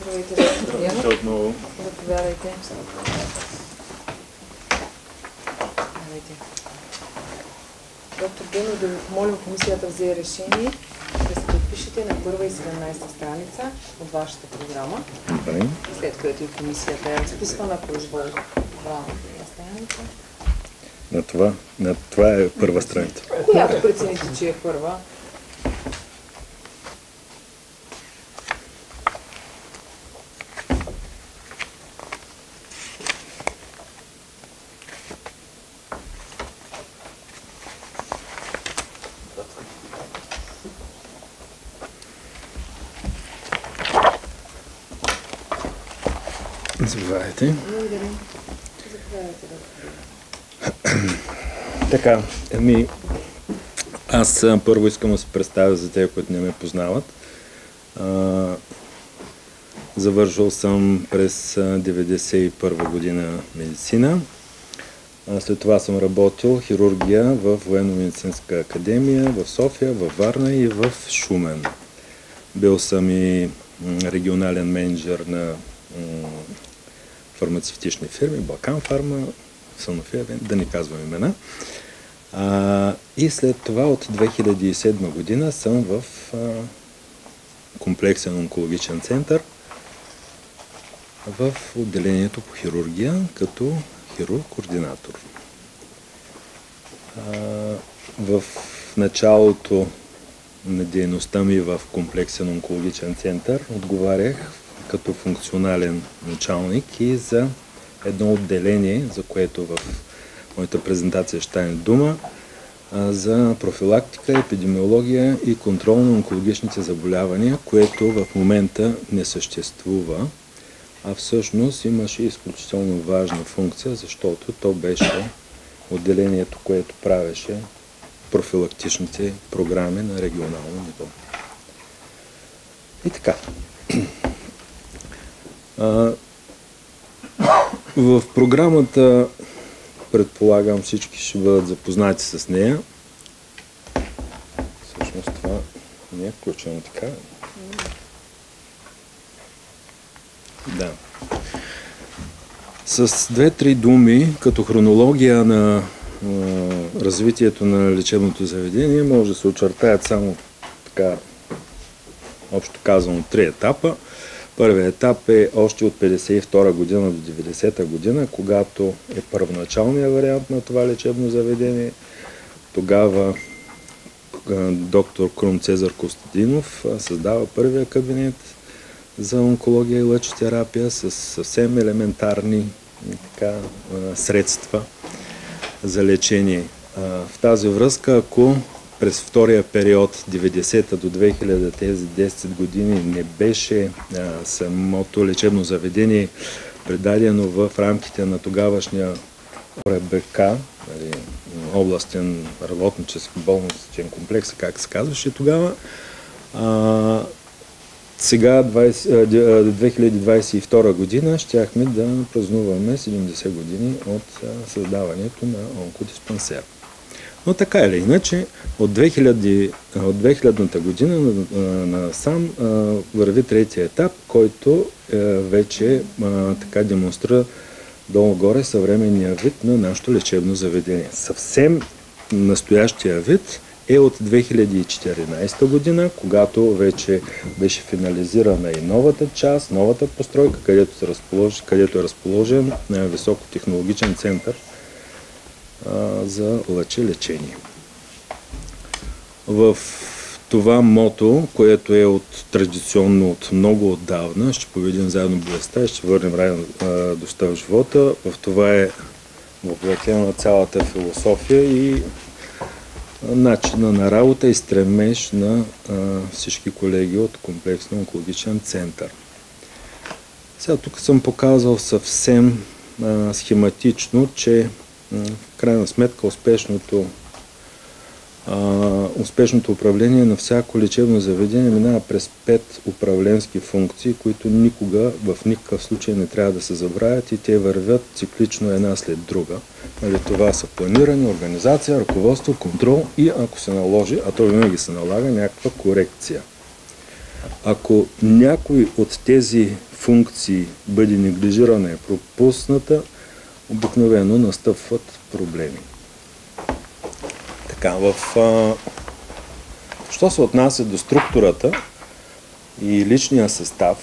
Здравейте, доктор Генов. Отново. Заповядайте. Доктор Генов, да ви помолим, комисията взе решение да се подпишете на първа и 17 страница от вашата програма. След което и комисията е разписва на произвол това страница. На това е първа страница. Която прецените, че е първа. Заповядайте. Благодаря. Заповядайте, доктор. Така, аз първо искам да се представя за тези, които не ме познават. Завършил съм през 1991 година медицина. След това съм работил хирургия в Военно-медицинска академия в София, във Варна и в Шумен. Бил съм и регионален менеджер на фармацевтични фирми, Балкан Фарма, Санофия, да не казвам имена. И след това от 2007 година съм в комплексен онкологичен център в отделението по хирургия като хирург-координатор. В началото на дейността ми в комплексен онкологичен център отговарях като функционален началник и за едно отделение, за което в моята презентация ще стане дума, за профилактика, епидемиология и контрол на онкологичните заболявания, което в момента не съществува, а всъщност имаше изключително важна функция, защото то беше отделението, което правеше профилактичните програми на регионално ниво. И така. В програмата, предполагам, всички ще бъдат запознати с нея. Всъщност това не е включено така. Да. С две-три думи, като хронология на развитието на лечебното заведение, може да се очертаят само така, общо казано, 3 етапа. Първият етап е още от 1952 година до 1990 година, когато е първоначалният вариант на това лечебно заведение. Тогава доктор Крум Цезар Костадинов създава първия кабинет за онкология и лъчетерапия с съвсем елементарни средства за лечение. В тази връзка, ако през втория период, 90-та до 2000, тези 10 години, не беше самото лечебно заведение предадено в рамките на тогавашния ОРБК, областен работнически болничен комплекс, как се казваше тогава. Сега, 2022 година, щяхме да празнуваме 70 години от създаването на онкодиспансер. Но така или иначе, от 2000-та година насам върви третия етап, който вече така демонстрира долу-горе съвременния вид на нашето лечебно заведение. Съвсем настоящия вид е от 2014 година, когато вече беше финализирана и новата част, новата постройка, където е разположен високотехнологичен център за лъчелечение. В това мото, което е традиционно от много отдавна, ще поведем заедно болестта и ще върнем радостта в живота. В това е въплътена цялата философия и начина на работа и стремеж на всички колеги от комплексния онкологичен център. Сега тук съм показал съвсем схематично, че в крайна сметка успешното управление на всяко лечебно заведение минава през 5 управленски функции, които никога в никакъв случай не трябва да се забравят и те вървят циклично една след друга. Това са планиране, организация, ръководство, контрол и ако се наложи, а то винаги се налага, някаква корекция. Ако някой от тези функции бъде неглижирана и пропусната, обикновено настъпват проблеми. Така, що се отнася до структурата и личния състав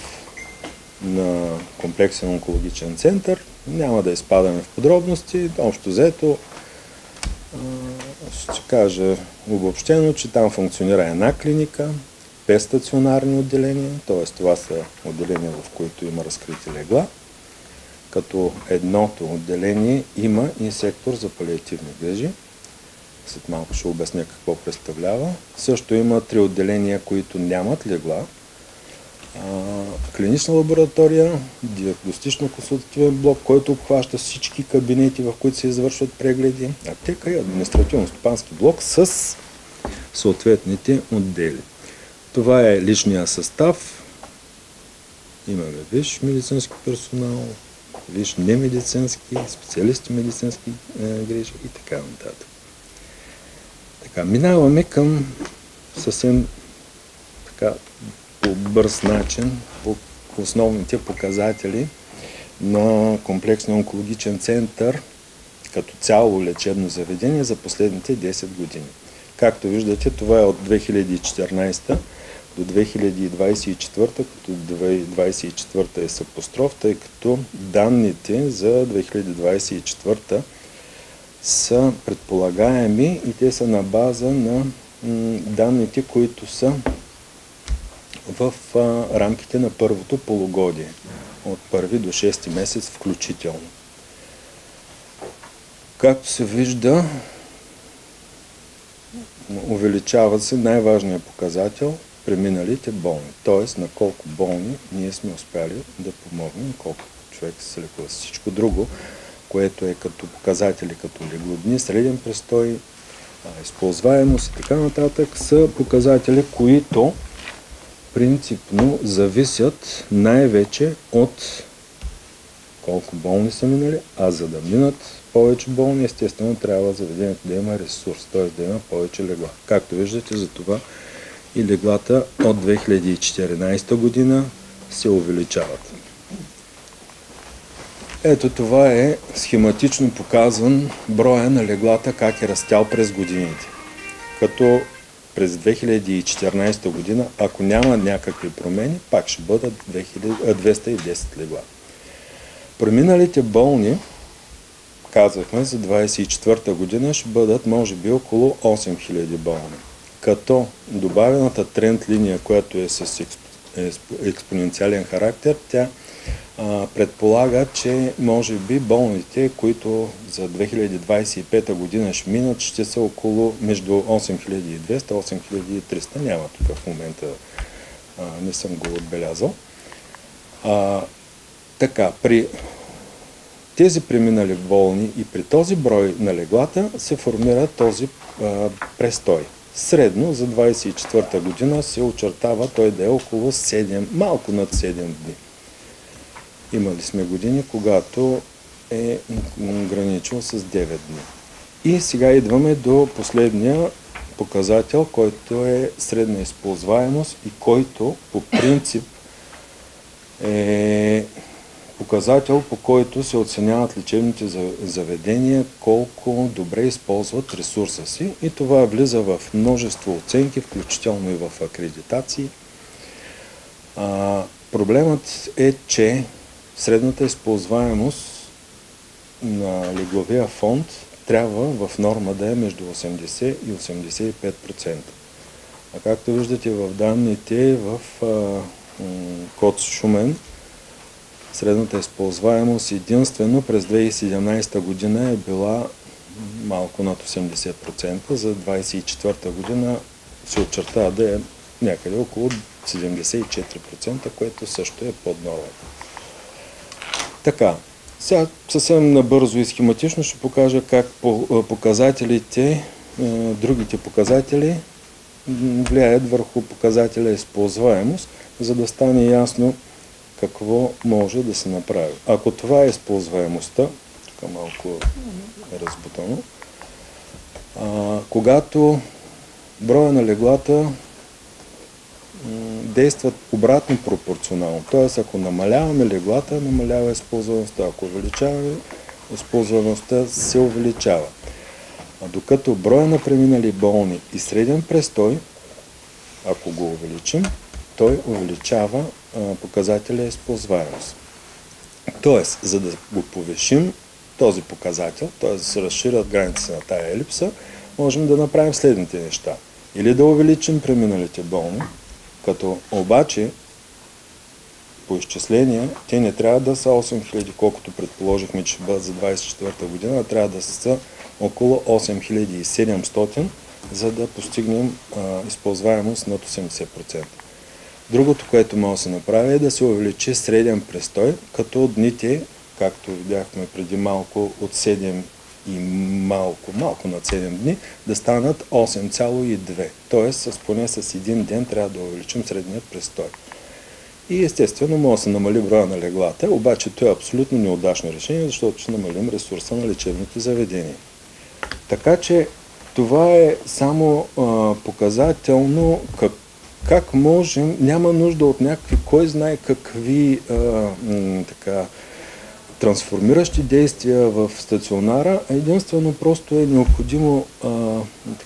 на комплексен онкологичен център, няма да изпадаме в подробности. Общо взето ще кажа обобщено, че там функционира една клиника, 5 стационарни отделения, т.е. това са отделения, в които има разкрити легла, като едното отделение има и сектор за палиативни грижи. След малко ще обясня какво представлява. Също има 3 отделения, които нямат легла. Клинична лаборатория, диагностично-консултативен блок, който обхваща всички кабинети, в които се извършват прегледи, аптека и административно-стопански блок с съответните отдели. Това е личния състав. Имаме висш медицински персонал, висш немедицински, специалисти медицински грижи и така нататък. Така, минаваме към съвсем така по бърз начин по основните показатели на комплексния онкологичен център като цяло лечебно заведение за последните 10 години. Както виждате, това е от 2014 до 2024, като 2024 е с апостроф, тъй като данните за 2024 са предполагаеми и те са на база на данните, които са в рамките на първото полугодие, от 1 до 6 месец включително. Както се вижда, увеличава се най-важният показател – преминалите болни, т.е. на колко болни ние сме успяли да помогнем, колко човек се лекува. Всичко друго, което е като показатели, като леглодни, среден престой, използваемост и така нататък, са показатели, които принципно зависят най-вече от колко болни са минали, а за да минат повече болни, естествено трябва заведението да има ресурс, т.е. да има повече легла. Както виждате, за това и леглата от 2014 година се увеличават. Ето това е схематично показан броя на леглата, как е растял през годините. Като през 2014 година, ако няма някакви промени, пак ще бъдат 210 легла. Преминалите болни, казахме, за 2024 година ще бъдат може би около 8000 болни. Като добавената тренд линия, която е с експоненциален характер, тя предполага, че може би болните, които за 2025 година ще минат, ще са около между 8200 и 8300. Няма тук в момента, не съм го отбелязал. Така, при тези преминали болни и при този брой на леглата се формира този престой. Средно за 2024 година се очертава той да е около 7, малко над 7 дни. Имали сме години, когато е граничил с 9 дни. И сега идваме до последния показател, който е средна използваемост и който по принцип е показател, по който се оценяват лечебните заведения, колко добре използват ресурса си. И това влиза в множество оценки, включително и в акредитации. Проблемът е, че средната използваемост на легловия фонд трябва в норма да е между 80 и 85%. А както виждате в данните в КОЦ Шумен, средната използваемост единствено през 2017 година е била малко над 80%, за 2024 година се очертава да е някъде около 74%, което също е под нормата. Така, сега съвсем набързо и схематично ще покажа как показателите, другите показатели влияят върху показателя използваемост, за да стане ясно какво може да се направи. Ако това е използваемостта, тук малко е разбутано, когато броя на леглата действат обратно пропорционално. Т.е. ако намаляваме леглата, намалява използваността. Ако увеличаваме, използваността се увеличава. Докато броя на преминали болни и среден престой, ако го увеличим, той увеличава показателя използваемост. Тоест, за да го повишим този показател, т.е. да се разширят границите на тая елипса, можем да направим следните неща. Или да увеличим преминалите болни, като обаче по изчисления те не трябва да са 8000, колкото предположихме, че ще бъдат за 24-та година, а трябва да са около 8700, за да постигнем използваемост над 80%. Другото, което може да се направи, е да се увеличи среден престой, като дните, както видяхме преди малко, от 7 и малко над 7 дни, да станат 8,2. Тоест, поне с един ден трябва да увеличим средният престой. И естествено може да се намали броя на леглата, обаче това е абсолютно неудачно решение, защото ще намалим ресурса на лечебните заведения. Така че това е само показателно как можем, няма нужда от някакви, кой знае какви трансформиращи действия в стационара, единствено просто е необходимо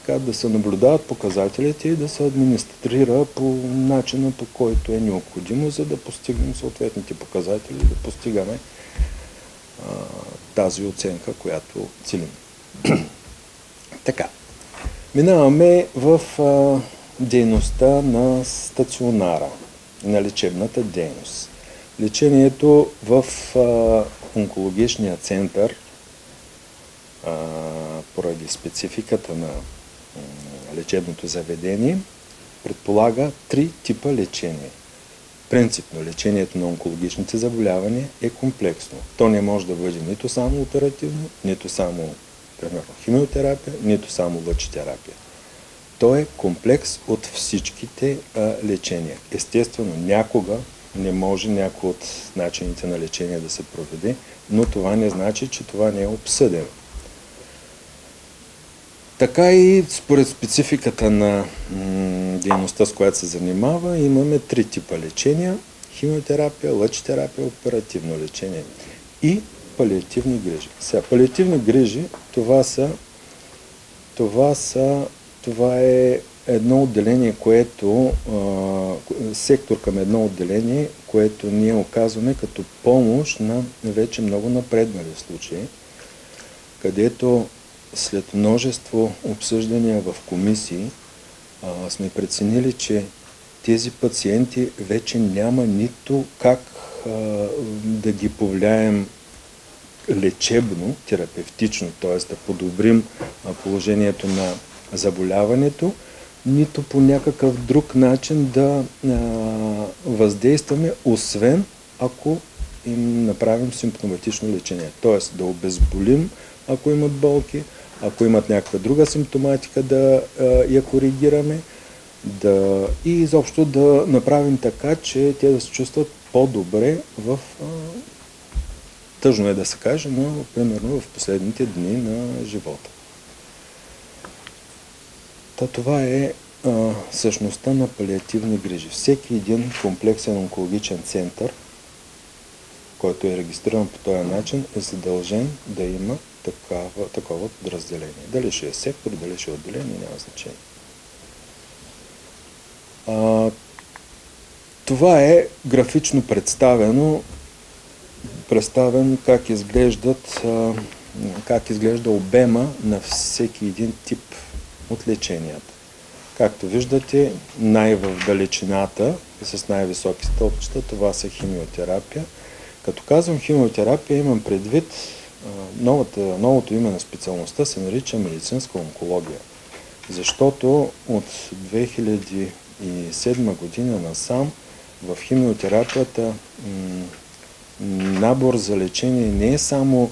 да се наблюдават показателите и да се администрира по начина, по който е необходимо, за да постигнем съответните показатели и да постигаме тази оценка, която целим. Така, минаваме в дейността на стационара, на лечебната дейност. Лечението в онкологичния център, поради спецификата на лечебното заведение, предполага 3 типа лечение. Принципно лечението на онкологичните заболявания е комплексно. То не може да бъде нито само оперативно, нито само, примерно, химиотерапия, нито само лъчетерапия. То е комплекс от всичките лечения. Естествено, някога не може някой от начините на лечение да се проведе, но това не значи, че това не е обсъдено. Така и според спецификата на дейността, с която се занимава, имаме 3 типа лечения: химиотерапия, лъчетерапия, оперативно лечение и палиативни грижи. Сега, палиативни грижи, това е едно отделение, сектор към едно отделение, което ние оказваме като помощ на вече много напреднали случаи, където след множество обсъждания в комисии сме преценили, че тези пациенти вече няма нито как да ги повлияем лечебно, терапевтично, т.е. да подобрим положението на заболяването, нито по някакъв друг начин да въздействаме, освен ако им направим симптоматично лечение. Т.е. да обезболим, ако имат болки, ако имат някаква друга симптоматика, да я коригираме и изобщо да направим така, че те да се чувстват по-добре тъжно е да се каже, но примерно в последните дни на живота. Това е същността на палиативни грижи. Всеки един комплексен онкологичен център, който е регистриран по този начин, е задължен да има такова подразделение. Дали ще е сектор, дали ще е отделение, няма значение. Това е графично представен как изглежда обема на всеки един тип от леченията. Както виждате, в далечината и с най-високи стълбчета, това са химиотерапия. Като казвам химиотерапия, имам предвид новото име на специалността се нарича медицинска онкология. Защото от 2007 година насам в химиотерапията набор за лечение не е само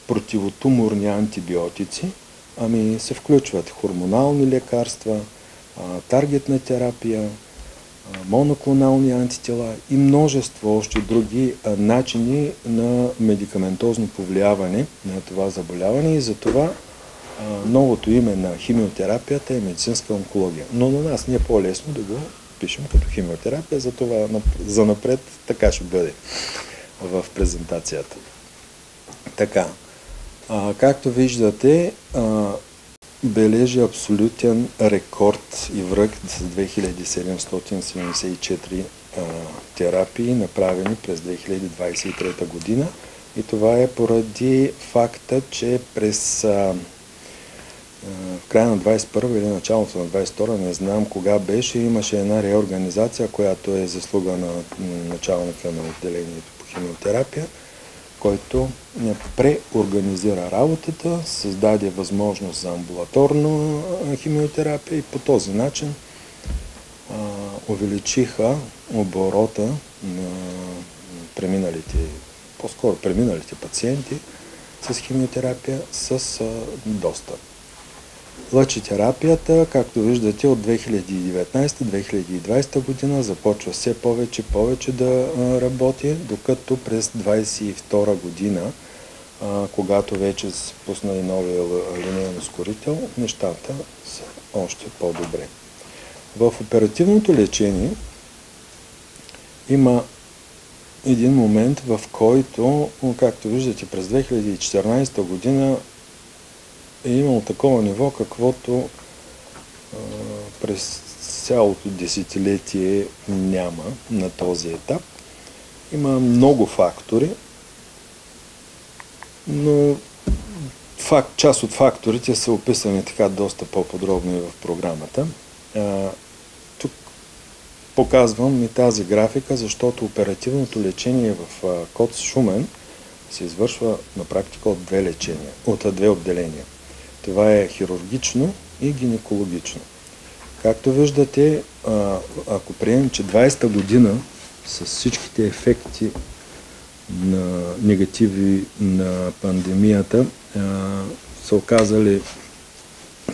противотуморни антибиотици, ами се включват хормонални лекарства, таргетна терапия, моноклонални антитела и множество още други начини на медикаментозно повлияване на това заболяване. И затова новото име на химиотерапията е медицинска онкология. Но на нас ни е по-лесно да го пишем като химиотерапия, затова занапред така ще бъде в презентацията. Така, както виждате, бележи абсолютен рекорд и връх с 2774 терапии, направени през 2023 година. И това е поради факта, че през в края на 21 или началото на 22, не знам кога беше, имаше една реорганизация, която е заслуга на началника на отделението по химиотерапия, който преорганизира работата, създаде възможност за амбулаторна химиотерапия и по този начин увеличиха оборота на преминалите пациенти с химиотерапия с доста. Лъчетерапията, както виждате, от 2019-2020 година започва все повече да работи, докато през 2022 година, когато вече се пусна и новия линейен ускорител, нещата са още по-добре. В оперативното лечение има един момент, в който, както виждате, през 2014 година е имало такова ниво, каквото през цялото десетилетие няма на този етап. Има много фактори, но част от факторите са описани така доста по-подробно и в програмата. Тук показвам и тази графика, защото оперативното лечение в КОЦ Шумен се извършва на практика от две отделения. Това е хирургично и гинекологично. Както виждате, ако приемем, че 20-та година с всичките ефекти на негативи на пандемията са оказали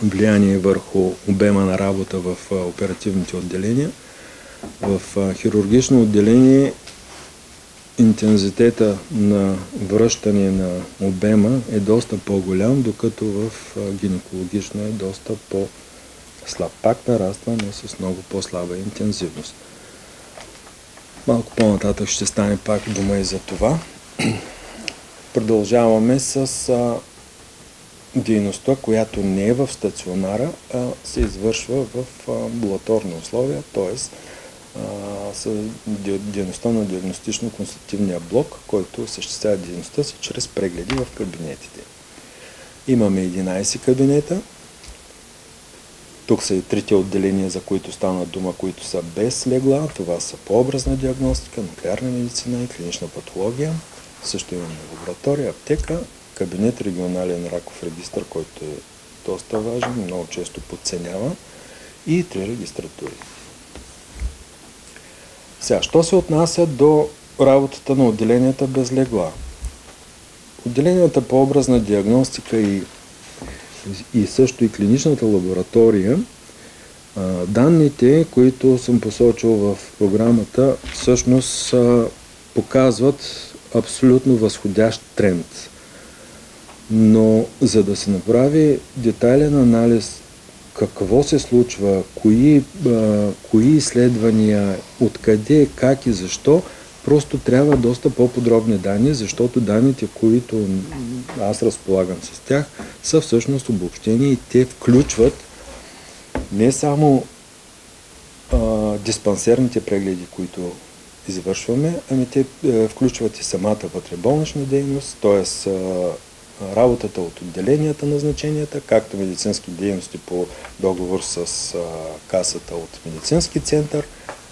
влияние върху обема на работа в оперативните отделения, в хирургично отделение интензитета на връщане на обема е доста по-голям, докато в гинекологично е доста по-слаб. Пак нараства, но с много по-слаба интензивност. Малко по-нататък ще стане пак дума и за това. Продължаваме с дейността, която не е в стационара, а се извършва в амбулаторни условия, т.е. дейността на диагностично-консултативния блок, който осъществява дейността си чрез прегледи в кабинетите. Имаме 11 кабинета. Тук са и трите отделения, за които стана дума, които са без легла. Това са по образна диагностика, нуклеарна медицина и клинична патология. Също имаме лаборатория, аптека, кабинет регионален раков регистър, който е доста важен, много често подценяван, и 3 регистратури. Сега, що се отнася до работата на отделенията без легла? Отделенията по образна диагностика и също и клиничната лаборатория, данните, които съм посочил в програмата, всъщност показват абсолютно възходящ тренд. Но за да се направи детайлен анализ какво се случва, кои изследвания, откъде, как и защо, просто трябва доста по-подробни данни, защото данните, които аз разполагам с тях, са всъщност обобщени и те включват не само диспансерните прегледи, които извършваме, ами те включват и самата вътреболнична дейност, т.е. работата от отделенията, назначенията, както медицински дейности по договор с касата от медицински център,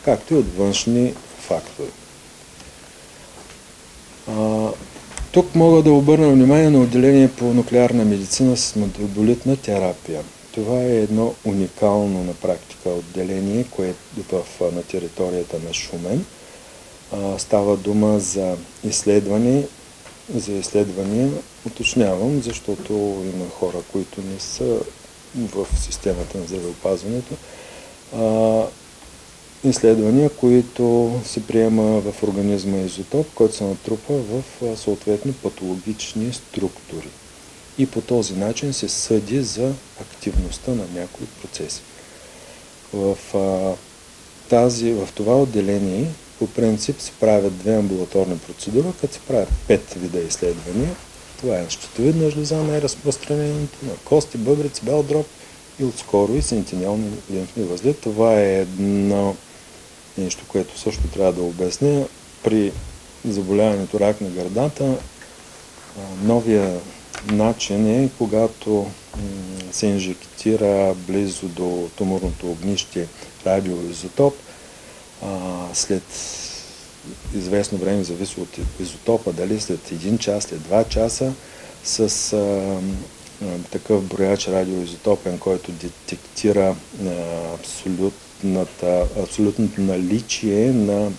както и от външни фактори. Тук мога да обърна внимание на отделение по нуклеарна медицина с метаболитна терапия. Това е едно уникално на практика отделение, което е на територията на Шумен. Става дума за изследвания, уточнявам, защото има хора, които не са в системата на здравеопазването. Изследвания, които се приема в организма изотоп, който се натрупа в съответно патологични структури. и по този начин се съди за активността на някои процеси. В това отделение по принцип се правят 2 амбулаторни процедури, като се правят 5 вида изследвания. Това е щитовидна жлеза, най-разпространеното, на кости, бъбреци, бял дроб и отскоро и сентинелни лимфни възли. Това е едно нещо, което също трябва да обясня. При заболяването рак на гърдата, новия начин е, когато се инжектира близо до туморното огнище радиоизотоп, след известно време, зависи от изотопа, дали след 1 час, след 2 часа, с такъв брояч радиоизотопен, който детектира абсолютното наличие на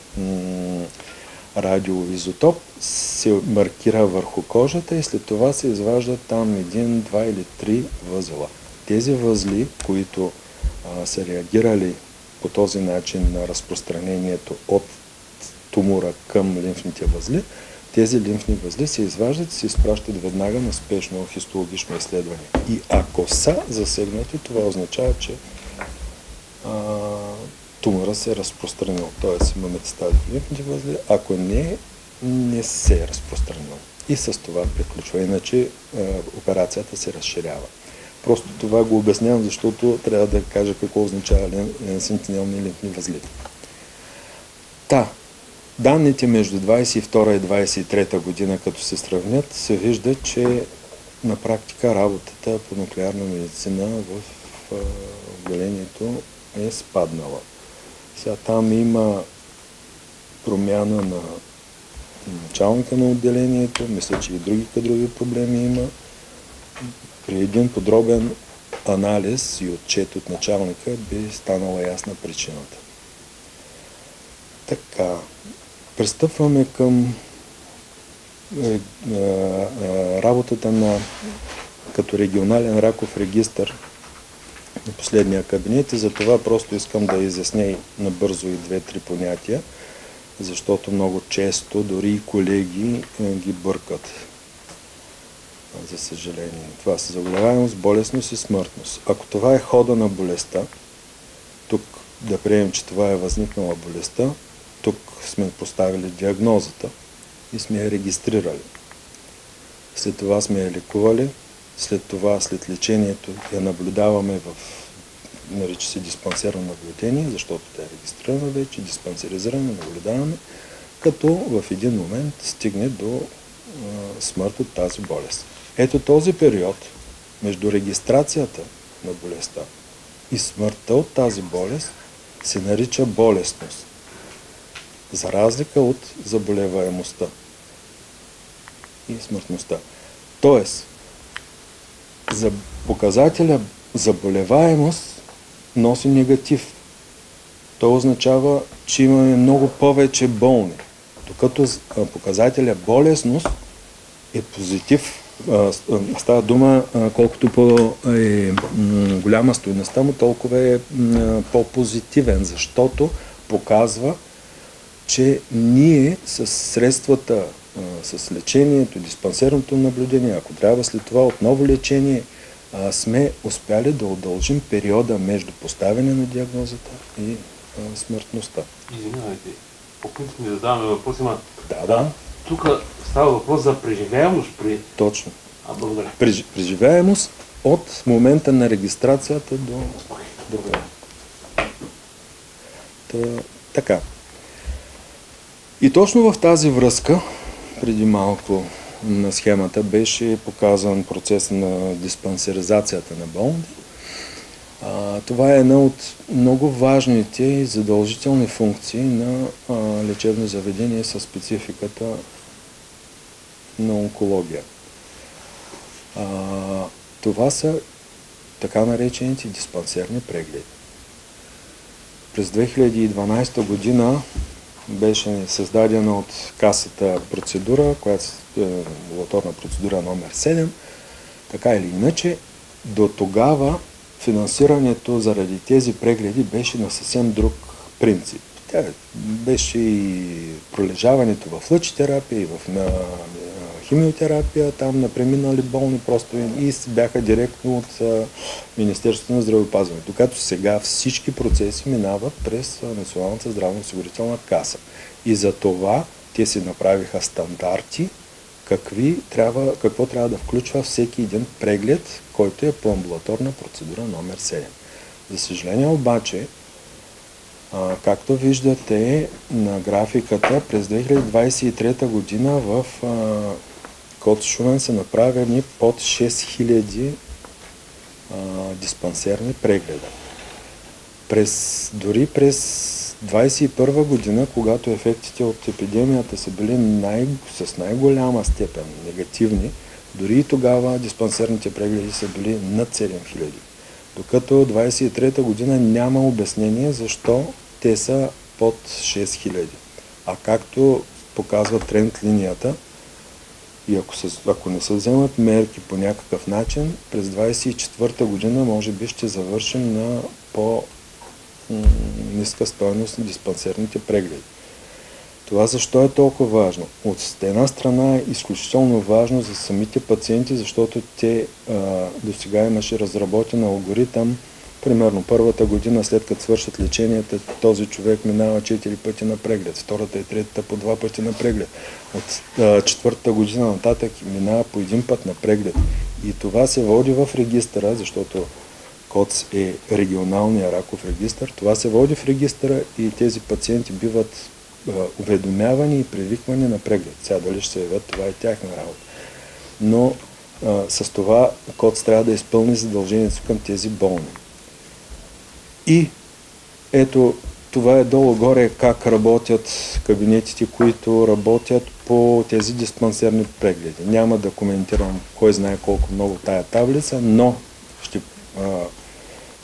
радиоизотоп, се маркира върху кожата и след това се изваждат там 1, 2 или 3 възела. Тези възли, които са реагирали по този начин на разпространението от тумора към лимфните възли, тези лимфни възли се изваждат и се изпращат веднага на спешно хистологично изследване. И ако са засегнати, това означава, че тумора се е разпространил, т.е. има метастази в лимфните възли, ако не се е разпространил. И с това приключва, иначе операцията се разширява. Просто това го обяснявам, защото трябва да кажа какво означава сентинелни лимфни възли. Данните между 22 и 23 година, като се сравнят, се вижда, че на практика работата по нуклеарна медицина в отделението е спаднала. Сега там има промяна на началника на отделението, мисля, че и други кадрови проблеми има. При един подробен анализ и отчет от началника би станала ясна причината. Така, пристъпваме към работата като регионален раков регистър на последния кабинет и за това просто искам да изясня и набързо и 2-3 понятия, защото много често дори и колеги ги бъркат. За съжаление. Това са заболеваемост, болестност и смъртност. Ако това е хода на болестта, тук да приемем, че това е възникнала болестта, тук сме поставили диагнозата и сме я регистрирали. След това сме я лекували, след лечението я наблюдаваме нарича се диспансерно наблюдение, защото тя е регистрирана вече, диспансеризирана, наблюдаваме, като в един момент стигне до смърт от тази болест. Ето този период между регистрацията на болестта и смъртта от тази болест се нарича болестност, за разлика от заболеваемостта и смъртността. Тоест, за показателя заболеваемост носи негатив. То означава, че имаме много повече болни, докато показателя болестност е позитив. Става дума, колкото по-голяма стойността му, толкова е по-позитивен, защото показва, че ние с средствата, с лечението, диспансерното наблюдение, ако трябва след това отново лечение, сме успяли да удължим периода между поставяне на диагнозата и смъртността. Извинявайте, по принцип ми задаваме въпроси, Да. Тук става въпрос за преживяемост при... Точно. Благодаря. Преживяемост от момента на регистрацията до време. Така. И точно в тази връзка, преди малко на схемата, беше показан процес на диспансеризацията на болните. Това е една от много важните и задължителни функции на лечебно заведение със спецификата на онкология. Това са така наречените диспансерни прегледи. През 2012 година беше създадена от Касата процедура, която е амбулаторна процедура номер 7. Така или иначе, до тогава финансирането заради тези прегледи беше на съвсем друг принцип. Тя беше и пролежаването в лъчетерапия, и в химиотерапия, там на преминали болни просто и бяха директно от Министерството на здравеопазването. Докато сега всички процеси минават през Националната здравноосигурителна каса. И за това те си направиха стандарти, какво трябва да включва всеки един преглед, който е по амбулаторна процедура номер 7. За съжаление обаче, както виждате на графиката, през 2023 година в КОЦ Шумен са направени под 6000 диспансерни прегледа. Дори през 2021 година, когато ефектите от епидемията са били с най-голяма степен негативни, дори и тогава диспансерните прегледи са били над 7000. Докато 2023 година няма обяснение защо те са под 6000. А както показва тренд линията, и ако не се вземат мерки по някакъв начин, през 2024 година може би ще завършим на по-ниска стойност на диспансерните прегледи. Това защо е толкова важно? От една страна е изключително важно за самите пациенти, защото те до сега имаше разработен алгоритъм. Примерно първата година след като свършат лечението, този човек минава 4 пъти на преглед, втората и третата по 2 пъти на преглед. От четвъртата година нататък минава по 1 път на преглед. И това се води в регистъра, защото КОЦ е регионалния раков регистър. Това се води в регистъра и тези пациенти биват уведомявани и привиквани на преглед. Сега дали ще се явят, това е тяхна работа. Но с това КОЦ трябва да изпълни задължението към тези болни. И ето, това е долу-горе как работят кабинетите, които работят по тези диспансерни прегледи. Няма да коментирам кой знае колко много тая таблица, но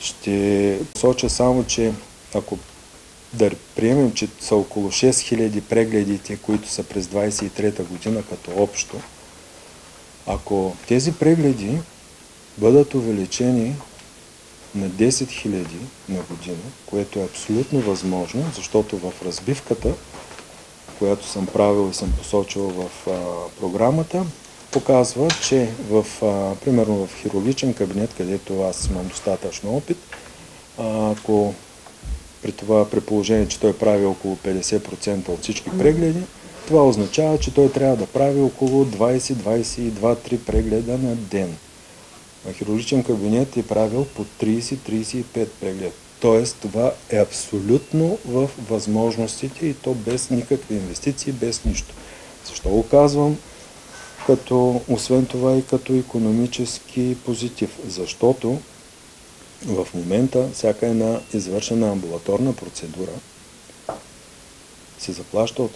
ще посоча само, че ако да приемем, че са около 6000 прегледите, които са през 23-та година като общо, ако тези прегледи бъдат увеличени на 10 000 на година, което е абсолютно възможно, защото в разбивката, която съм правил и съм посочил в програмата, показва, че примерно в хирургичен кабинет, където аз имам достатъчно опит, ако при положение, че той прави около 50% от всички прегледи, това означава, че той трябва да прави около 20-22-3 прегледа на ден. На хирургичен кабинет е правил по 30-35 прегледа. Тоест, това е абсолютно в възможностите и то без никакви инвестиции, без нищо. Защо го казвам? Освен това и като икономически позитив. Защото в момента всяка една извършена амбулаторна процедура се заплаща от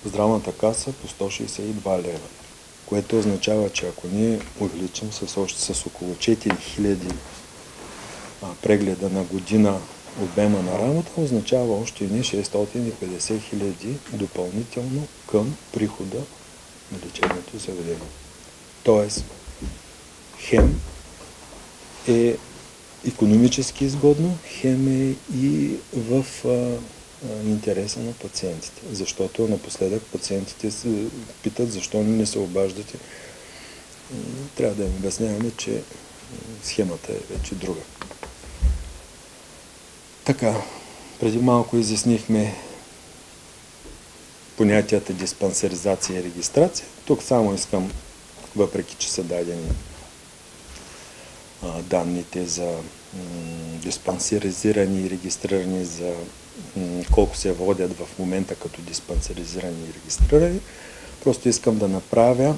здравната каса по 162 лева. Което означава, че ако ние увеличим с около 4000 прегледа на година обема на работа, означава още 650 хиляди допълнително към прихода на лечебното заведение. Тоест, хем е икономически изгодно, хем е и в интереса на пациентите. Защото напоследък пациентите се питат защо не се обаждате. Трябва да им обясняваме, че схемата е вече друга. Така, преди малко изяснихме понятията диспансеризация и регистрация. Тук само искам, въпреки че са дадени данните за диспансеризирани и регистрирани, за колко се водят в момента като диспансеризирани и регистрирани, просто искам да направя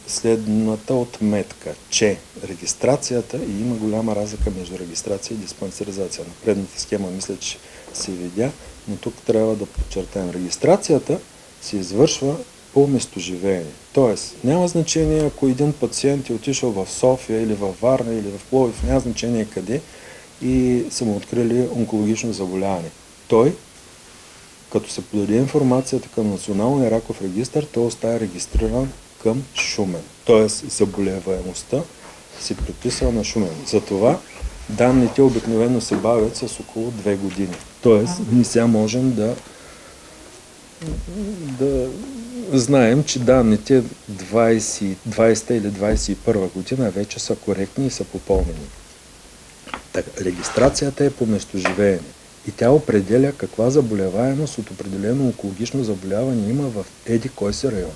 следната отметка, че регистрацията, и има голяма разлика между регистрация и диспансеризация. На предната схема мисля, че се видя, но тук трябва да подчертаем. Регистрацията се извършва по местоживеене. Тоест, няма значение ако един пациент е отишъл в София или във Варна или в Пловдив, няма значение къде и са му открили онкологично заболяване. Той, като се подаде информацията към Националния раков регистър, той остава регистриран към Шумен. Тоест, заболеваемостта се приписва на Шумен. Затова данните обикновено се бавят с около 2 години. Тоест, ние сега можем да да знаем, че данните 20 или 21 година вече са коректни и са попълнени. Регистрацията е по местоживеене и тя определя каква заболеваемост от определено онкологично заболяване има в еди кой си район.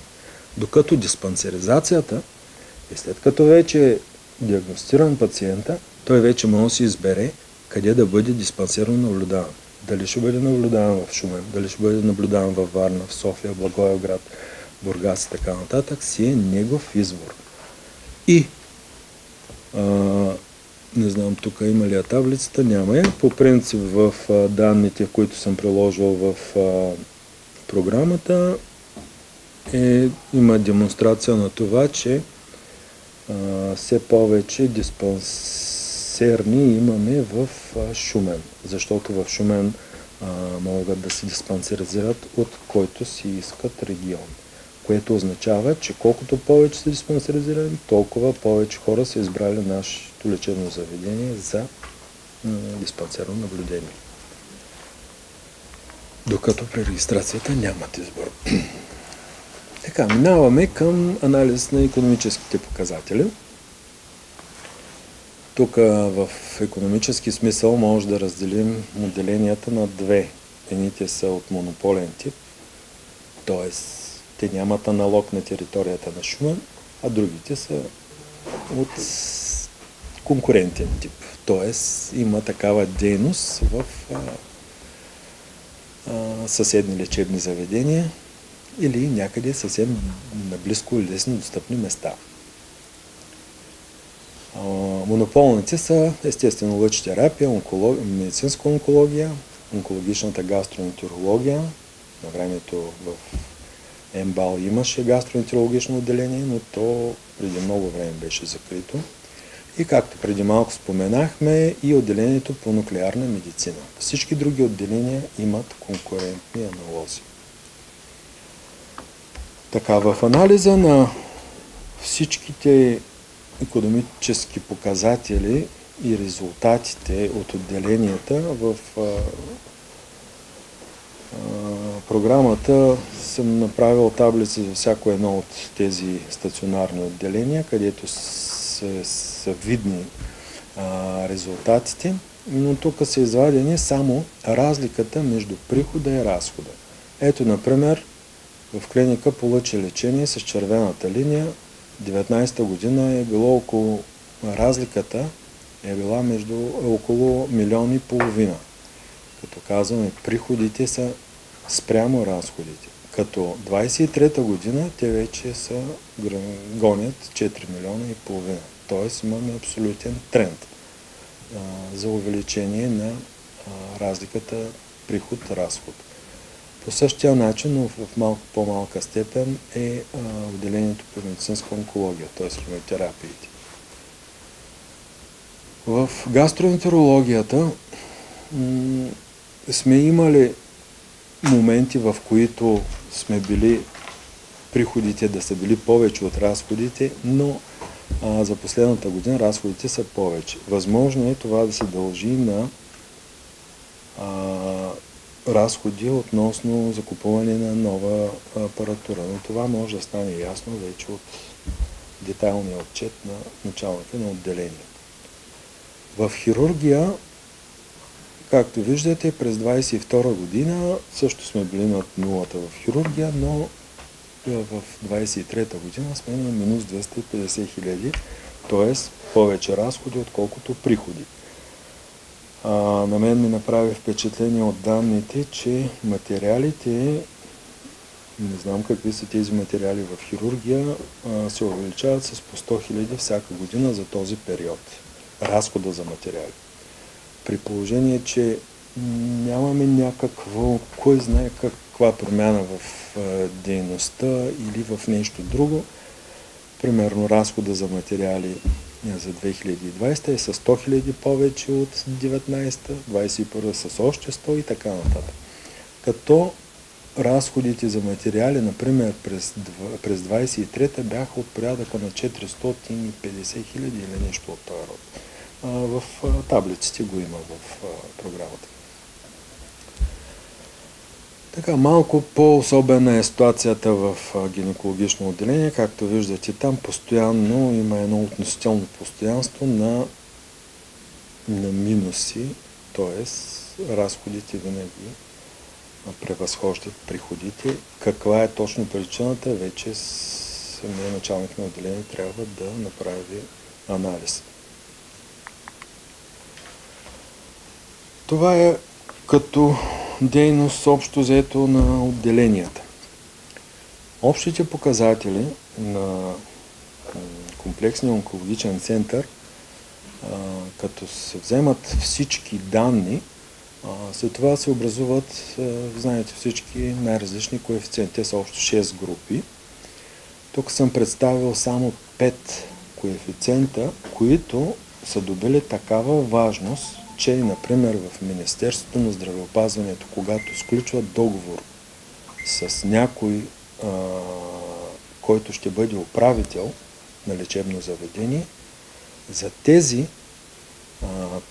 Докато диспансеризацията е след като вече е диагностиран пациента, той вече може да си избере къде да бъде диспансерно наблюдаван. Дали ще бъде наблюдаван в Шумен, дали ще бъде наблюдаван във Варна, в София, Благоевград, Бургас и така нататък, си е негов избор. И не знам, тук има ли таблицата, няма я. По принцип в данните, които съм приложил в програмата, има демонстрация на това, че все повече диспансерни имаме в Шумен, защото в Шумен могат да се диспансеризират от който си искат регион, което означава, че колкото повече са диспансеризирани, толкова повече хора са избрали нашето лечебно заведение за диспансерно наблюдение. Докато при регистрацията нямат избор. Така, минаваме към анализ на икономическите показатели. Тук в икономически смисъл може да разделим отделенията на две. Едните са от монополен тип, т.е. те нямат аналог на територията на Шумен, а другите са от конкурентен тип. Т.е. има такава дейност в съседни лечебни заведения или някъде съвсем наблизко и лесно достъпни места. Монополните са естествено лъчтерапия, медицинска онкология, онкологичната гастроентерология. На времето в МБАЛ имаше гастроентерологично отделение, но то преди много време беше закрито. И както преди малко споменахме, и отделението по нуклеарна медицина. Всички други отделения имат конкурентни аналози. Така, в анализа на всичките икономически показатели и резултатите от отделенията в програмата съм направил таблица за всяко едно от тези стационарни отделения, където са видни резултатите, но тук са извадени само разликата между прихода и разхода. Ето, например, в клиника по лъчелечение с червената линия 19-та година е било разликата е била между около 1,5 милиона. Като казваме, приходите са спрямо разходите. Като 23-та година те вече гонят 4,5 милиона. Тоест имаме абсолютен тренд за увеличение на разликата приход-разход. По същия начин, но в малко по-малка степен е отделението по медицинска онкология, т.е. химиотерапиите. В гастроентерологията сме имали моменти, в които сме били приходите да са били повече от разходите, но за последната година разходите са повече. Възможно е това да се дължи на разходи относно закупуване на нова апаратура. Но това може да стане ясно вече от детайлния отчет на началника на отделение. В хирургия, както виждате, през 22 година също сме били над нулата в хирургия, но в 23 година сме на минус 250 хиляди, т.е. повече разходи, отколкото приходи. На мен ми направи впечатление от данните, че материалите, не знам какви са тези материали в хирургия, се увеличават с по 100 хиляди всяка година за този период. Разхода за материали. При положение, че нямаме някакво, кой знае каква промяна в дейността или в нещо друго. Примерно разхода за материали за 2020 е с 100 000 повече от 19-та, 21 с още 100 и така нататък. Като разходите за материали, например, през 23-та бяха от порядъка на 450 000 или нещо от този род. В таблиците го има в програмата. Така, малко по-особена е ситуацията в гинекологично отделение. Както виждате, там постоянно има едно относително постоянство на минуси, т.е. разходите винаги превъзхождат приходите. Каква е точно причината, вече самия началник на отделение трябва да направи анализ. Това е като дейност общо взето на отделенията. Общите показатели на комплексния онкологичен център, като се вземат всички данни, след това се образуват, знаете всички, най-различни коефициенти. Те са общо 6 групи. Тук съм представил само 5 коефициента, които са добили такава важност, че, например, в Министерството на здравеопазването, когато сключват договор с някой, който ще бъде управител на лечебно заведение, за тези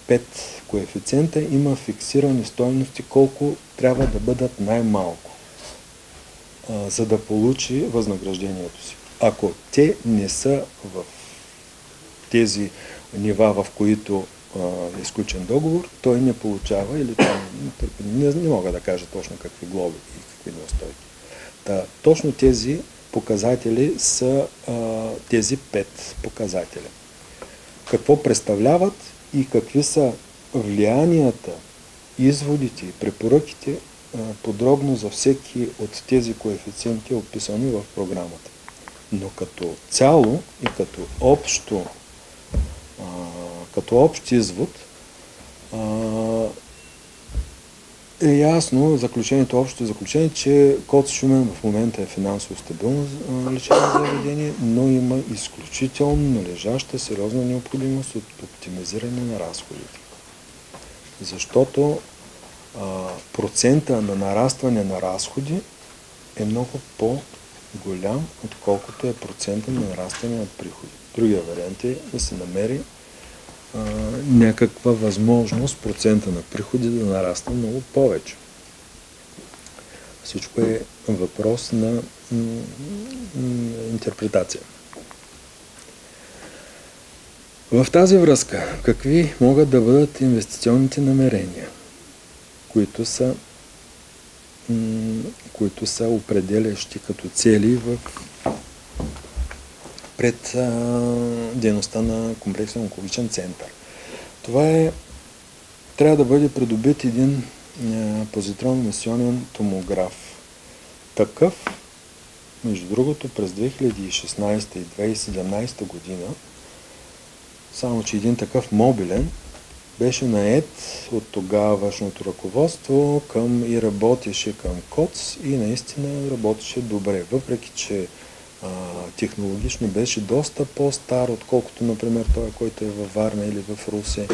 5 коефициента има фиксирани стойности, колко трябва да бъдат най-малко, за да получи възнаграждението си. Ако те не са в тези нива, в които е изключен договор, той не получава или не мога да кажа точно какви глоби и какви неустойки. Точно тези показатели са тези 5 показателя. Какво представляват и какви са влиянията, изводите и препоръките, подробно за всеки от тези коефициенти, описани в програмата. Но като цяло и като общ извод е ясно, общото заключение, че КОЦ Шумен в момента е финансово стабилно лечебно заведение, но има изключително належаща сериозна необходимост от оптимизиране на разходите. Защото процента на нарастване на разходи е много по-голям, отколкото е процента на нарастване на приходи. Другия вариант е да се намери някаква възможност процента на приходи да нараства много повече. Всичко е въпрос на интерпретация. В тази връзка, какви могат да бъдат инвестиционните намерения, които са определящи като цели пред дейността на комплексен онкологичен център? Това трябва да бъде придобит един позитронно-емисионен томограф. Такъв, между другото, през 2016 и 2017 година, само че един такъв мобилен, беше нает от тогавашното ръководство и работеше към КОЦ и наистина работеше добре, въпреки че технологично беше доста по-стар, отколкото, например, той, който е във Варна или в Русе.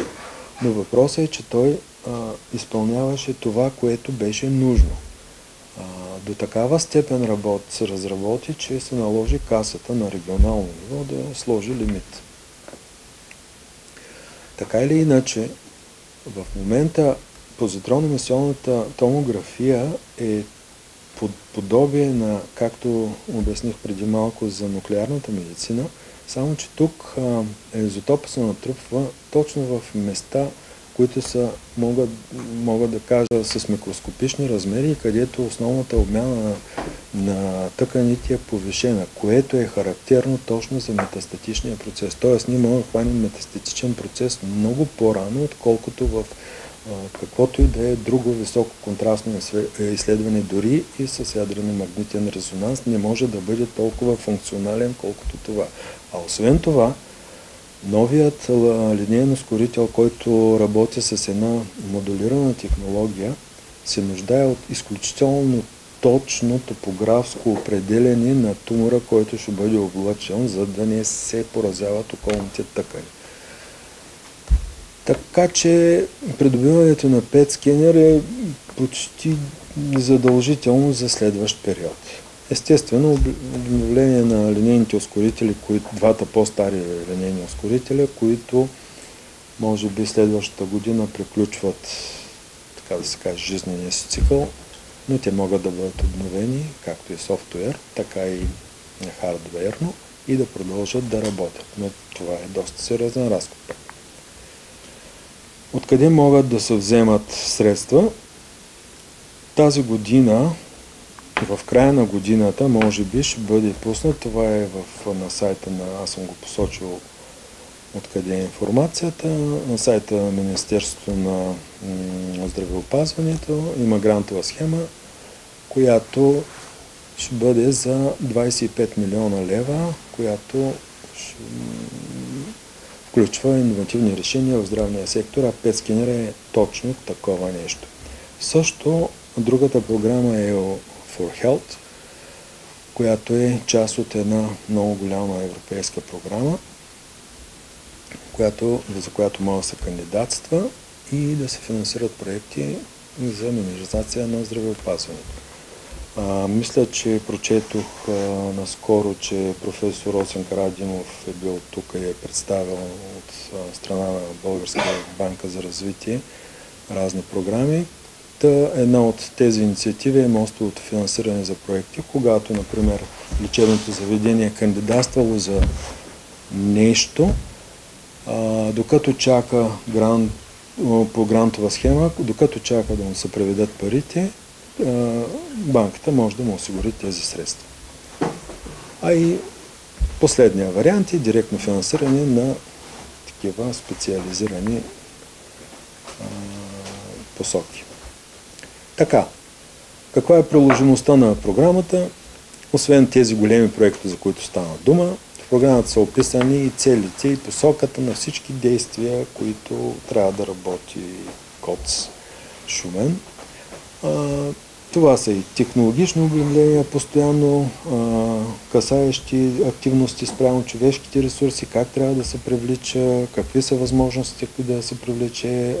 Но въпросът е, че той изпълняваше това, което беше нужно. До такава степен се разработи, че се наложи касата на регионално ниво да сложи лимит. Така или иначе, в момента позитронно-емисионната томография е подобие на, както обясних преди малко за нуклеарната медицина, само че тук изотопа се натрупва точно в места, които могат да кажа с микроскопични размери, където основната обмяна на тъканите е повишена, което е характерно точно за метастатичния процес. Тоест, ние можем да хванем метастатичен процес много по-рано, отколкото в каквото и да е друго висококонтрастно изследване, дори и с ядрено-магнитен резонанс, не може да бъде толкова функционален, колкото това. А освен това, новият линейен ускорител, който работи с една модулирана технология, се нуждае от изключително точно топографско определение на тумора, който ще бъде облъчен, за да не се поразяват околните тъкани. Така че придобиването на PET скенер е почти задължително за следващ период. Естествено, обновление на линейните ускорители, двата по-стари линейни ускорителя, които може би следващата година приключват, така да се каже, жизнения си цикъл, но те могат да бъдат обновени, както и софтуер, така и хардуерно, и да продължат да работят. Но това е доста сериозен разход. Откъде могат да се вземат средства? Тази година, в края на годината, може би ще бъде пуснат. Това е на сайта аз съм го посочил откъде е информацията. На сайта на Министерството на здравеопазването има грантова схема, която ще бъде за 25 милиона лева, която включва иновативни решения в здравния сектор, а PET скенера е точно такова нещо. Също другата програма е for Health, която е част от една много голяма европейска програма, за която може да се кандидатства и да се финансират проекти за минимизация на здравеопазването. Мисля, че прочетох наскоро, че професор Росен Карадимов е бил тук и е представил от страна на Българска банка за развитие разни програми. Една от тези инициативи е мостовото финансиране за проекти, когато, например, лечебното заведение е кандидатствало за нещо, докато чака по грантова схема, докато чака да му се преведат парите, банката може да му осигури тези средства. А и последния вариант е директно финансиране на такива специализирани посоки. Така, каква е приложимостта на програмата? Освен тези големи проекти, за които стана дума, в програмата са описани и целите, и посоката на всички действия, които трябва да работи КОЦ Шумен. Това са и технологични обявления, постоянно касаещи активности спрямо човешките ресурси, как трябва да се привлича, какви са възможностите да се привлече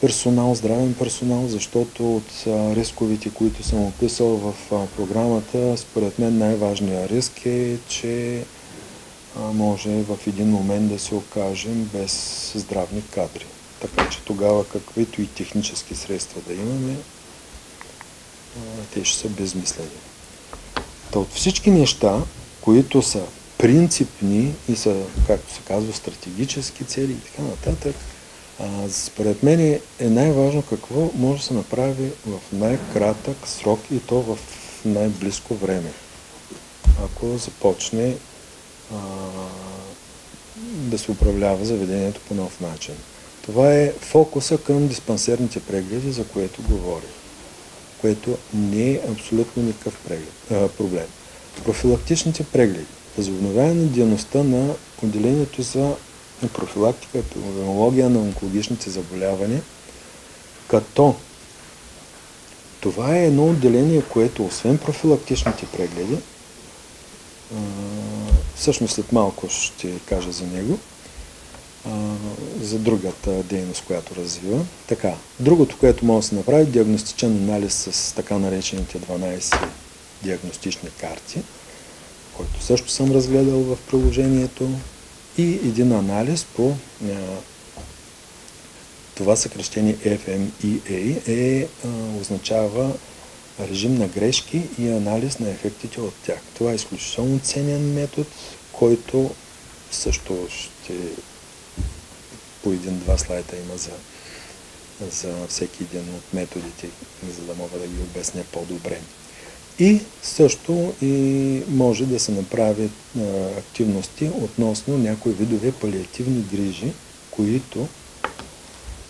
персонал, здравен персонал, защото от рисковите, които съм описал в програмата, според мен най-важният риск е, че може в един момент да се окажем без здравни кадри. Така че тогава каквито и технически средства да имаме, те ще са безмислени. От всички неща, които са принципни и са, както се казва, стратегически цели и така нататък, според мен е най-важно какво може да се направи в най-кратък срок и то в най-близко време. Ако започне да се управлява заведението по нов начин. Това е фокуса към диспансерните прегледи, за което говорих, което не е абсолютно никакъв проблем. Профилактичните прегледи. Възобновяване на дейността на отделението за профилактика и епидемиология на онкологичните заболявания, като това е едно отделение, което освен профилактичните прегледи, всъщност след малко ще кажа за него, за другата дейност, която развива. Така, другото, което може да се направи, диагностичен анализ с така наречените 12 диагностични карти, който също съм разгледал в приложението, и един анализ по това съкращение FMEA означава режим на грешки и анализ на ефектите от тях. Това е изключително ценен метод, който също ще по един-два слайда има за всеки един от методите, за да мога да ги обясня по-добре. И също и може да се направят активности относно някои видове палиативни грижи, които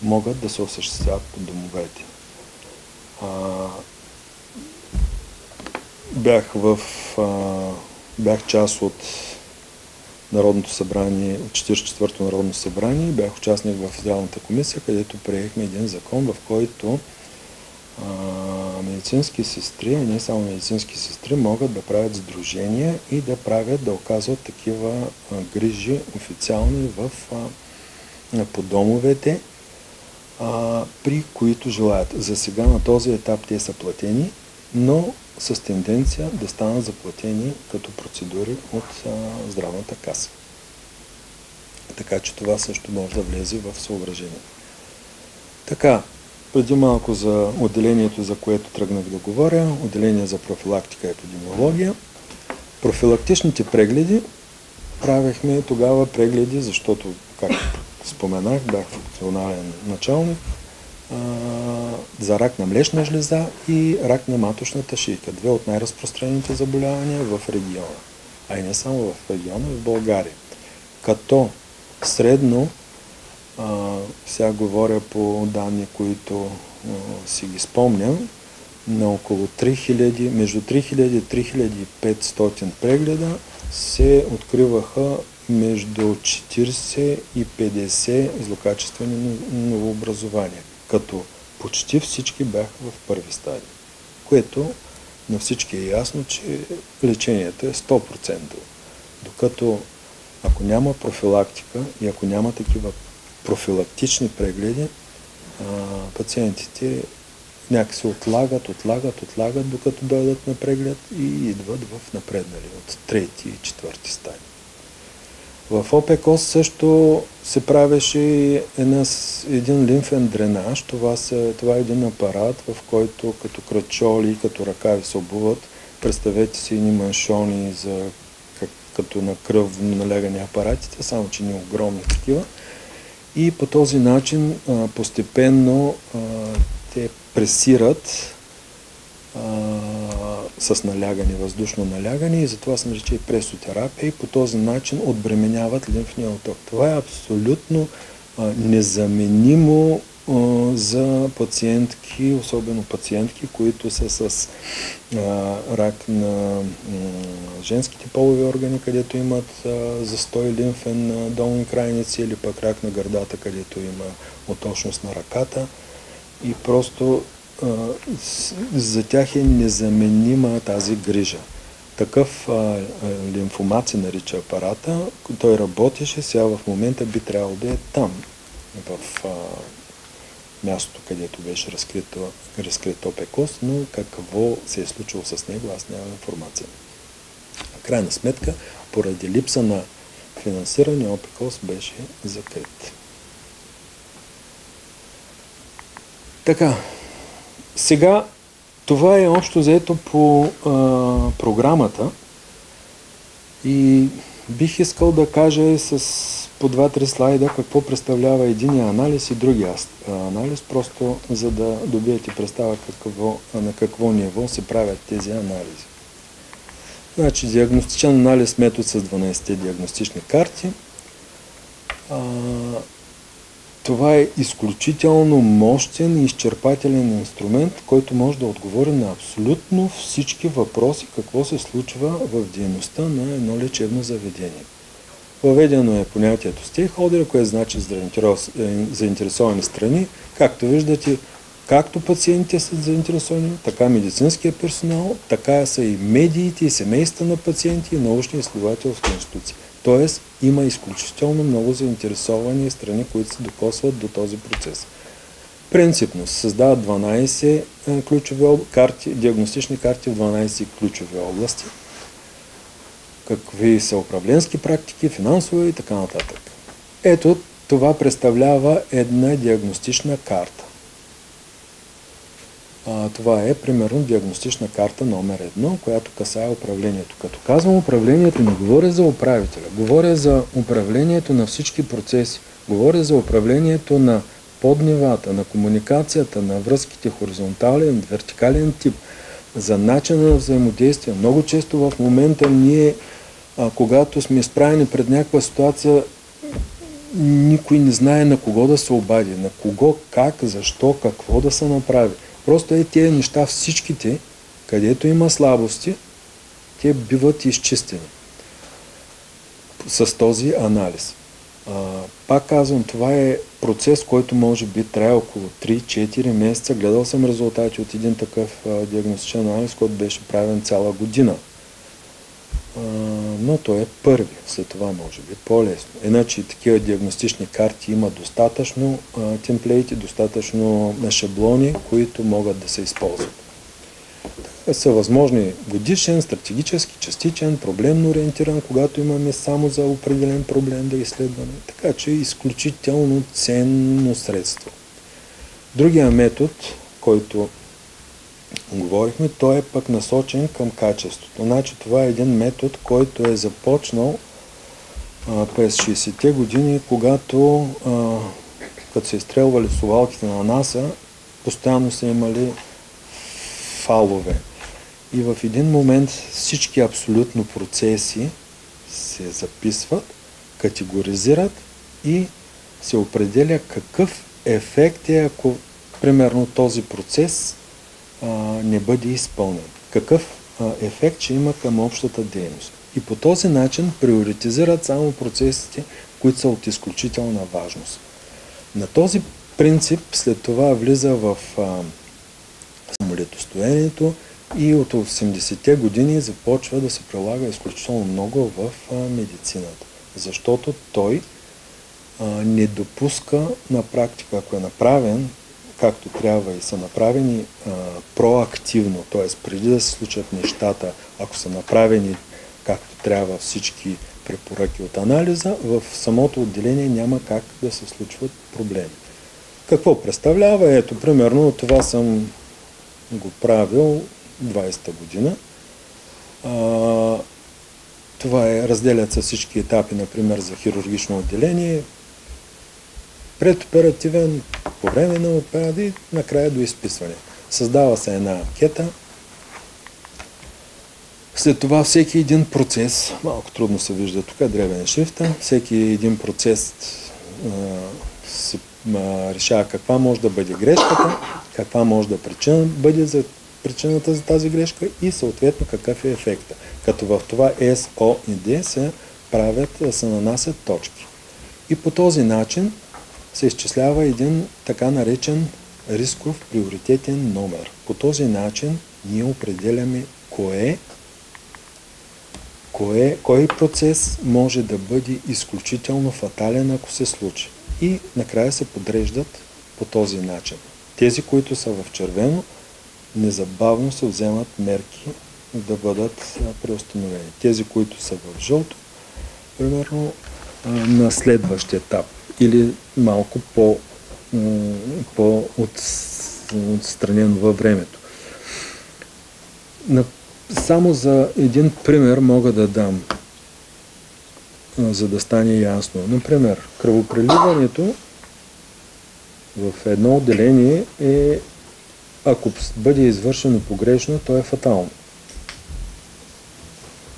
могат да се осъществяват по домовете. Бях част от Народното събрание, от 44-то Народно събрание, бях участник в Здравната комисия, където приехме един закон, в който медицински сестри, и не само медицински сестри, могат да правят сдружения и да оказват такива грижи официални по домовете, при които желаят. За сега на този етап те са платени, но с тенденция да станат заплатени като процедури от здравната каса. Така че това също може да влезе в съображение. Така, преди малко за отделението, за което тръгнах да говоря, отделение за профилактика и епидемиология. Профилактичните прегледи правихме тогава прегледи, защото, както споменах, бях функционален началник, за рак на млечна жлеза и рак на маточната шийка. Две от най-разпространените заболявания в региона. А и не само в региона, в България. Като средно, сега говоря по данни, които си ги спомням, на около 3000, между 3000 и 3500 прегледа се откриваха между 40 и 50 злокачествени новообразования, като почти всички бяха в първи стадии, което на всички е ясно, че лечението е 100%. Докато ако няма профилактика и ако няма такива профилактични прегледи, пациентите някакси отлагат, докато дойдат на преглед и идват в напреднали от трети и четвърти стадии. В ОПКОС също се правеше един лимфен дренаж. Това е един апарат, в който като кръчоли, като ръкави се обуват. Представете си едни маншони като на кръвно налягани апаратите, само че не огромни такива. И по този начин постепенно те пресират с налягане, въздушно налягане и затова се нарича и пресотерапия и по този начин отбременяват лимфния отток. Това е абсолютно незаменимо за пациентки, особено пациентки, които са с рак на женските полови органи, където имат застой лимфен на долни крайници или пък рак на гърдата, където има оточност на ръката и просто за тях е незаменима тази грижа. Такъв лимфомат се нарича апарата. Той работеше, сега в момента би трябвало да е там, в мястото, където беше разкрит ОПКОС, но какво се е случило с него, аз нямам информация. В крайна сметка, поради липса на финансиране, ОПКОС беше закрит. Така, сега това е общо взето по програмата и бих искал да кажа и по 2-3 слайда какво представлява единия анализ и другия анализ, просто за да добиете представа на какво ниво се правят тези анализи. Значи, диагностичен анализ метод с 12 диагностични карти. Това е изключително мощен и изчерпателен инструмент, който може да отговори на абсолютно всички въпроси, какво се случва в дейността на едно лечебно заведение. Въведено е понятието стейкхолдер, което значи заинтересовани страни. Както виждате, както пациентите са заинтересовани, така медицинския персонал, така са и медиите, и семейства на пациенти, и научни изследователски институции. Тоест, има изключително много заинтересовани страни, които се докосват до този процес. Принципно се създават 12 ключови диагностични карти в 12 ключови области. Какви са управленски практики, финансови и така нататък. Ето, това представлява една диагностична карта. Това е примерно диагностична карта номер 1, която касае управлението. Като казвам управлението, не говоря за управителя, говоря за управлението на всички процеси, говоря за управлението на поднивата, на комуникацията, на връзките хоризонтален, вертикален тип, за начина на взаимодействие. Много често в момента ние, когато сме изправени пред някаква ситуация, никой не знае на кого да се обади, на кого, как, защо, какво да се направи. Просто тези неща, всичките, където има слабости, те биват изчистени с този анализ. Пак казвам, това е процес, който може би трае около 3-4 месеца. Гледал съм резултати от един такъв диагностичен анализ, който беше правен цяла година. Но той е първи. След това може би по-лесно. Иначе такива диагностични карти има достатъчно темплейти, достатъчно шаблони, които могат да се използват. Така са възможни годишен, стратегически, частичен, проблемно ориентиран, когато имаме само за определен проблем да изследваме. Така че е изключително ценно средство. Другия метод, който говорихме, той е пък насочен към качеството. Значи това е един метод, който е започнал през 60-те години, когато като се изстрелвали совалките на НАСА, постоянно са имали фалове. И в един момент всички абсолютно процеси се записват, категоризират и се определя какъв ефект е, ако примерно този процес не бъде изпълнен. Какъв ефект ще има към общата дейност. И по този начин приоритизират само процесите, които са от изключителна важност. На този принцип след това влиза в самолетостроението и от 80-те години започва да се прилага изключително много в медицината. Защото той не допуска на практика, ако е направен както трябва и са направени проактивно, т.е. преди да се случат нещата, ако са направени както трябва всички препоръки от анализа, в самото отделение няма как да се случват проблеми. Какво представлява? Ето, примерно, това съм го правил 20-та година. Това е, разделят се всички етапи, например, за хирургично отделение, предоперативен, по време на операция и накрая до изписване. Създава се една анкета. След това всеки един процес, малко трудно се вижда тук, дребен шрифта, всеки един процес се решава каква може да бъде грешката, каква може да бъде за причината за тази грешка и съответно какъв е ефекта. Като в това S, O и D се нанасят точки. И по този начин се изчислява един така наречен рисков приоритетен номер. По този начин ние определяме кой процес може да бъде изключително фатален, ако се случи. И накрая се подреждат по този начин. Тези, които са в червено, незабавно се вземат мерки да бъдат преустановени. Тези, които са в жълто, примерно на следващ етап или малко по-отстранено във времето. Само за един пример мога да дам, за да стане ясно. Например, кръвопреливането в едно отделение е, ако бъде извършено погрешно, то е фатално.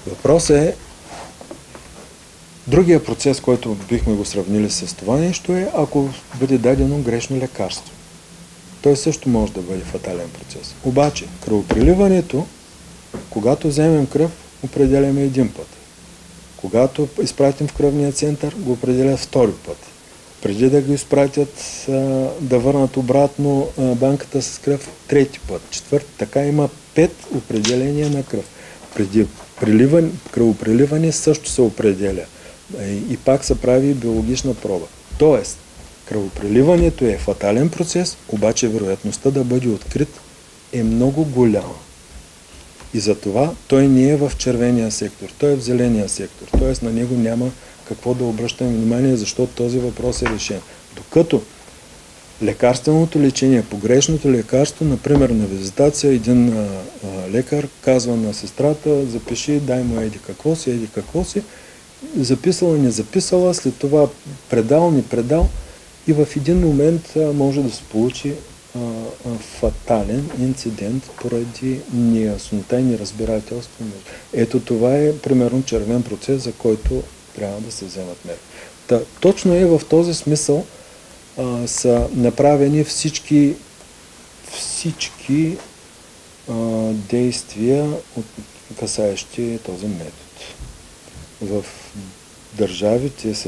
Въпросът е, другия процес, който бихме го сравнили с това нещо е, ако бъде дадено грешно лекарство. Той също може да бъде фатален процес. Обаче, кръвопреливането, когато вземем кръв, определяме един път. Когато изпратим в кръвния център, го определят втори път. Преди да го изпратят да върнат обратно банката с кръв, трети път, четвърти. Така има 5 определения на кръв. Преди кръвопреливане също се определя. И пак се прави биологична проба. Тоест, кръвопреливането е фатален процес, обаче вероятността да бъде открит е много голяма. И затова той не е в червения сектор, той е в зеления сектор. Тоест на него няма какво да обръщаме внимание, защото този въпрос е решен. Докато лекарственото лечение, погрешното лекарство, например на визитация, един лекар казва на сестрата, запиши, дай му еди какво си, записала, не записала, след това предал, не предал и в един момент може да се получи фатален инцидент поради неяснота и неразбирателство. Ето това е примерно червен процес, за който трябва да се вземат мерки. Точно е в този смисъл са направени всички действия, касаещи този метод. В държавите с,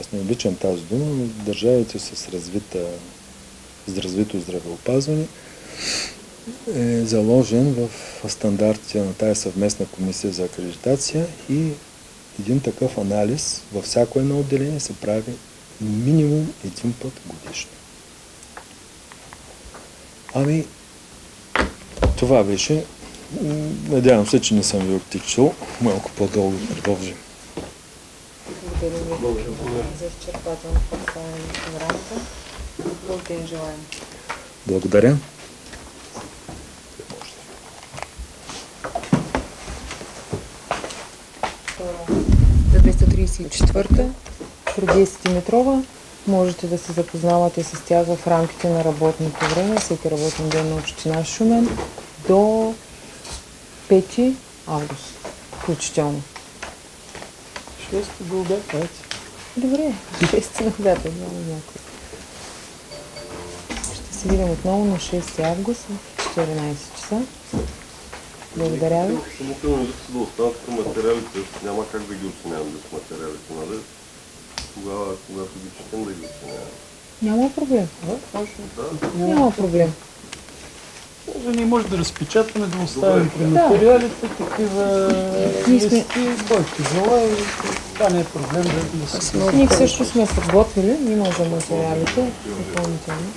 аз не обичам тази дума, но държавите с развито здравеопазване е заложен в стандартите на тая съвместна комисия за акредитация и един такъв анализ във всяко едно отделение се прави минимум един път годишно. Ами, това беше. Надявам се, че не съм ви оттичал. Малко по-дълго да продължим. Благодаря ви за изчерпателно представяне на програмата. Добър ден желаем. Благодаря. За 234-та, при 10-метрова, можете да се запознавате с тях в рамките на работното време, всеки работен ден на община Шумен, до 5 август, включително. 6 до обяд, Добре, 6 на обяд, няма някой. Ще се видим отново на 6 август в 14 часа. Благодаря ви. Самото да останат към материалите, няма как да ги оценявам без материалите, нали? Тогава, когато ги четем, да ги оценявам. Няма проблем. Да? Няма проблем. Може ние може да разпечатаме, да оставим при материалите, такива листи, който желая, това не е проблем да се... Ние също сме подготвили, има за материалите допълнително.